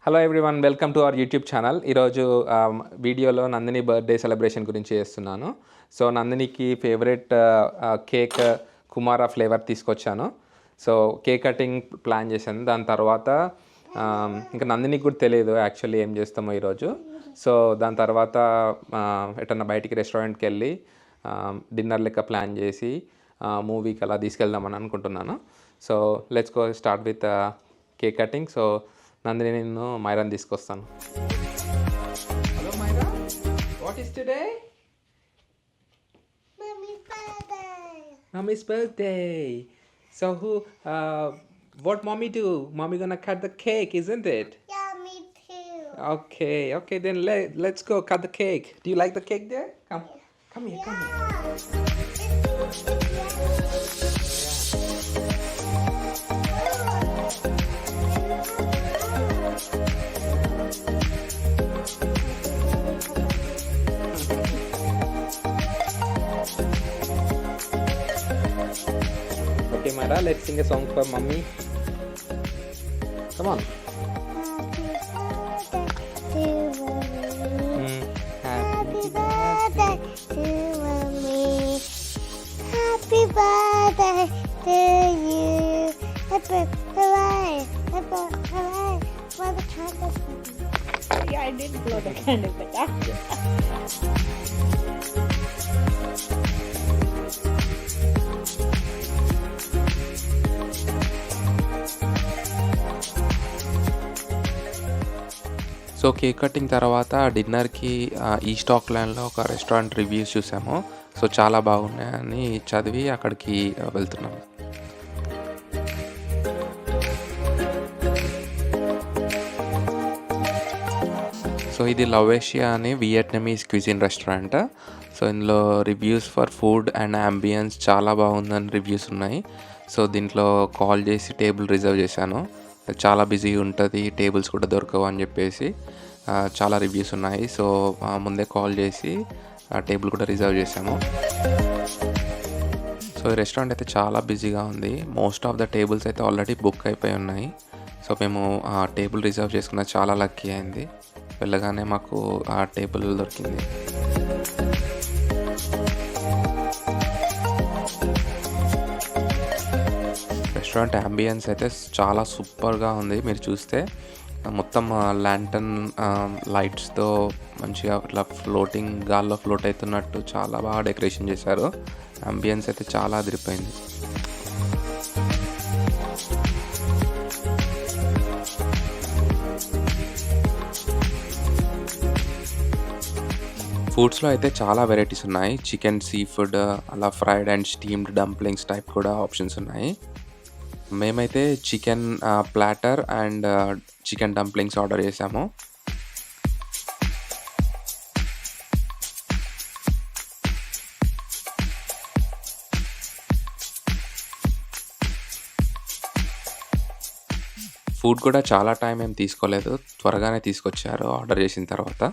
Hello everyone, welcome to our YouTube channel. ఈరోజు వీడియోలో Nandini birthday celebration గురించి చేస్తున్నాను. సో నందినికి ఫేవరెట్ కేక్ కుమారా ఫ్లేవర్ తీసుకొచ్చాను. సో కేక్ కటింగ్ ప్లాన్ చేశాను. దాని తర్వాత ఇంకా నందినికి కూడా తెలియదు యాక్చువల్లీ ఏం చేస్తామో ఈరోజు. సో దాని తర్వాత ఎటన్నా బయటికి రెస్టారెంట్కి వెళ్ళి డిన్నర్ లెక్క ప్లాన్ చేసి మూవీకి అలా తీసుకెళ్దామని అనుకుంటున్నాను. So let's go start with cake cutting. So Nandini నేను మైరాని తీసుకొస్తాను. Hello Maira, what is today? Mommy's birthday. So what mommy do? Mommy gonna cut the cake, isn't it? Yeah, me too. Okay, then let's go cut the cake. Do you like the cake there? Come here. Okay, Mara, let's sing a song for mommy. Come on. Happy birthday to mommy. Happy birthday to you. Happy hooray. For the candles. Yeah, I did blow the candle, but so cake cutting తర్వాత డిన్నర్కి east ఆక్లాండ్లో ఒక restaurant reviews చూసాము. So చాలా బాగున్నాయని చదివి అక్కడికి వెళ్తున్నాము. So ఇది లవేషియా అని వియట్నమీస్ క్విజిన్ రెస్టారెంట్. సో ఇందులో reviews for food and ambience చాలా బాగుందని రివ్యూస్ ఉన్నాయి. సో దీంట్లో కాల్ చేసి టేబుల్ రిజర్వ్ చేశాను. చాలా బిజీ ఉంటుంది, టేబుల్స్ కూడా దొరకవు అని చెప్పేసి చాలా రివ్యూస్ ఉన్నాయి. సో ముందే కాల్ చేసి టేబుల్ కూడా రిజర్వ్ చేశాము. సో ఈ రెస్టారెంట్ అయితే చాలా బిజీగా ఉంది. మోస్ట్ ఆఫ్ ద టేబుల్స్ అయితే ఆల్రెడీ బుక్ అయిపోయి ఉన్నాయి. సో మేము ఆ టేబుల్ రిజర్వ్ చేసుకున్న చాలా లక్కీ అయింది. వెళ్ళగానే మాకు ఆ టేబుల్ దొరికింది. రెస్టారెంట్ అంబియన్స్ అయితే చాలా సూపర్గా ఉంది. మీరు చూస్తే మొత్తం ల్యాంటర్న్ లైట్స్తో మంచిగా ఇట్లా గాల్లో ఫ్లోట్ అవుతున్నట్టు చాలా బాగా డెకరేషన్ చేశారు. అంబియన్స్ అయితే చాలా అదిరిపోయింది. ఫుడ్స్లో అయితే చాలా వెరైటీస్ ఉన్నాయి. చికెన్, సీ ఫుడ్, అలా fried and steamed dumplings type కూడా ఆప్షన్స్ ఉన్నాయి. మేమైతే chicken platter and chicken dumplings order చేసాము. ఫుడ్ కూడా చాలా టైం ఏం తీసుకోలేదు, త్వరగానే తీసుకొచ్చారు ఆర్డర్ చేసిన తర్వాత.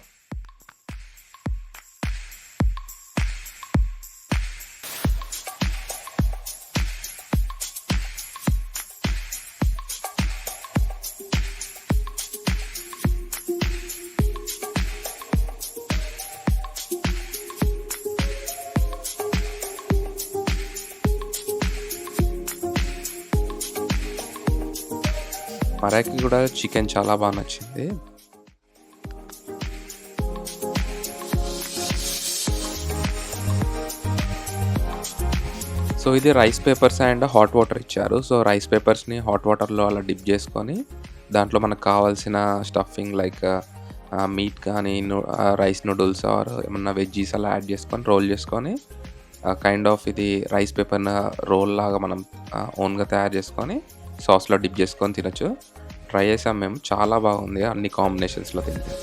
మరాకి కూడా చికెన్ చాలా బాగా నచ్చింది. సో ఇది rice papers and hot water ఇచ్చారు. సో రైస్ పేపర్స్ని హాట్ వాటర్లో అలా డిప్ చేసుకొని దాంట్లో మనకు కావాల్సిన స్టఫింగ్ లైక్ మీట్ కానీ రైస్ నూడిల్స్ ఆర్ ఏమన్నా వెజ్జీస్ అలా యాడ్ చేసుకొని రోల్ చేసుకొని కైండ్ ఆఫ్ ఇది రైస్ పేపర్ రోల్ లాగా మనం ఓన్గా తయారు చేసుకొని సాస్లో డిప్ చేసుకొని తినచ్చు. ట్రై చేసాం మేము, చాలా బాగుంది అన్ని కాంబినేషన్స్లో తింటే.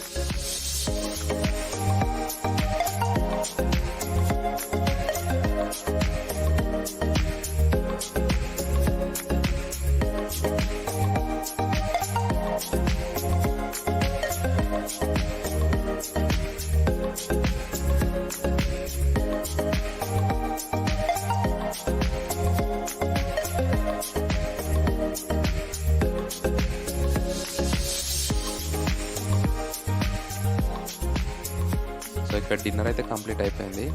ఇక్కడ డిన్నర్ అయితే కంప్లీట్ అయిపోయింది.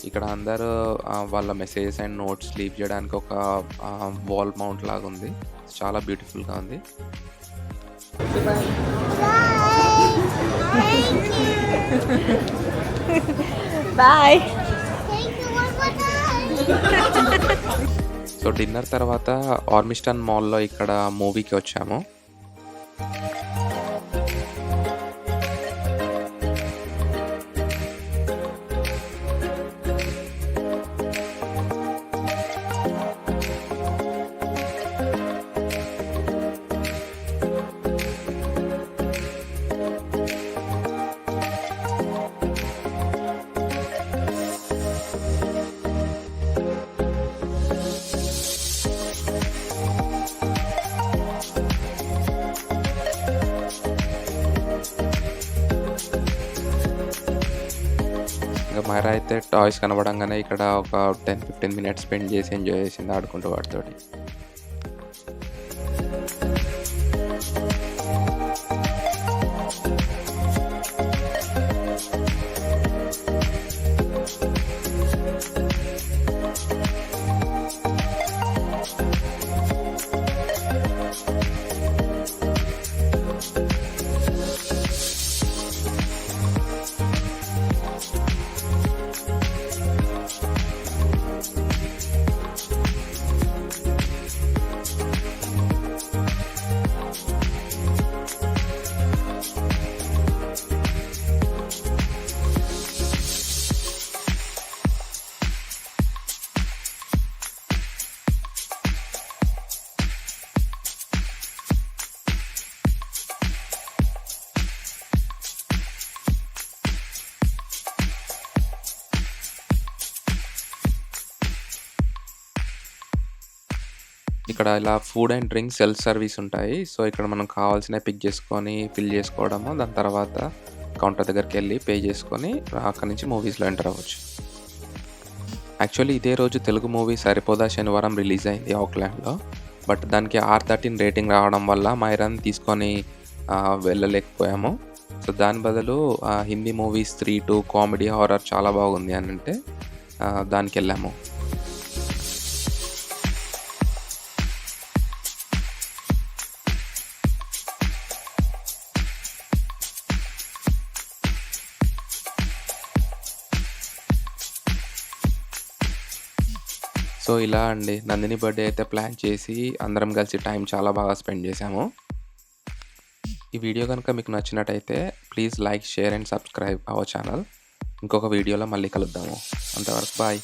ఇక్కడ అందరూ వాళ్ళ మెసేజెస్ అండ్ నోట్స్ లీవ్ చేయడానికి ఒక వాల్ మౌంట్ లాగా ఉంది. చాలా బ్యూటిఫుల్గా ఉంది. బాయ్. సో డిన్నర్ తర్వాత ఆర్మిస్టన్ మాల్లో ఇక్కడ మూవీకి వచ్చాము. ఇంకా మైరా అయితే టాయ్స్ కనబడంగానే ఇక్కడ ఒక 10-15 మినిట్స్ స్పెండ్ చేసి ఎంజాయ్ చేసింది ఆడుకుంటూ వాటితోటి. ఇక్కడ ఇలా food and drink self service ఉంటాయి. సో ఇక్కడ మనం కావాల్సినవి పిక్ చేసుకొని ఫిల్ చేసుకోవడము, దాని తర్వాత కౌంటర్ దగ్గరికి వెళ్ళి పే చేసుకొని అక్కడి నుంచి మూవీస్లో ఎంటర్ అవ్వచ్చు. యాక్చువల్లీ ఇదే రోజు తెలుగు మూవీ సరిపోదా శనివారం రిలీజ్ అయింది ఆక్లాండ్లో. బట్ దానికి R13 రేటింగ్ రావడం వల్ల మైరాన్ తీసుకొని వెళ్ళలేకపోయాము. సో దాని బదులు హిందీ మూవీస్ 3-2 కామెడీ హారర్ చాలా బాగుంది అని అంటే దానికి వెళ్ళాము. సో ఇలా అండి నందిని బర్త్డే అయితే ప్లాన్ చేసి అందరం కలిసి టైం చాలా బాగా స్పెండ్ చేశాము. ఈ వీడియో కనుక మీకు నచ్చినట్టయితే please like, share and subscribe our channel. ఇంకొక వీడియోలో మళ్ళీ కలుద్దాము. అంతవరకు బాయ్.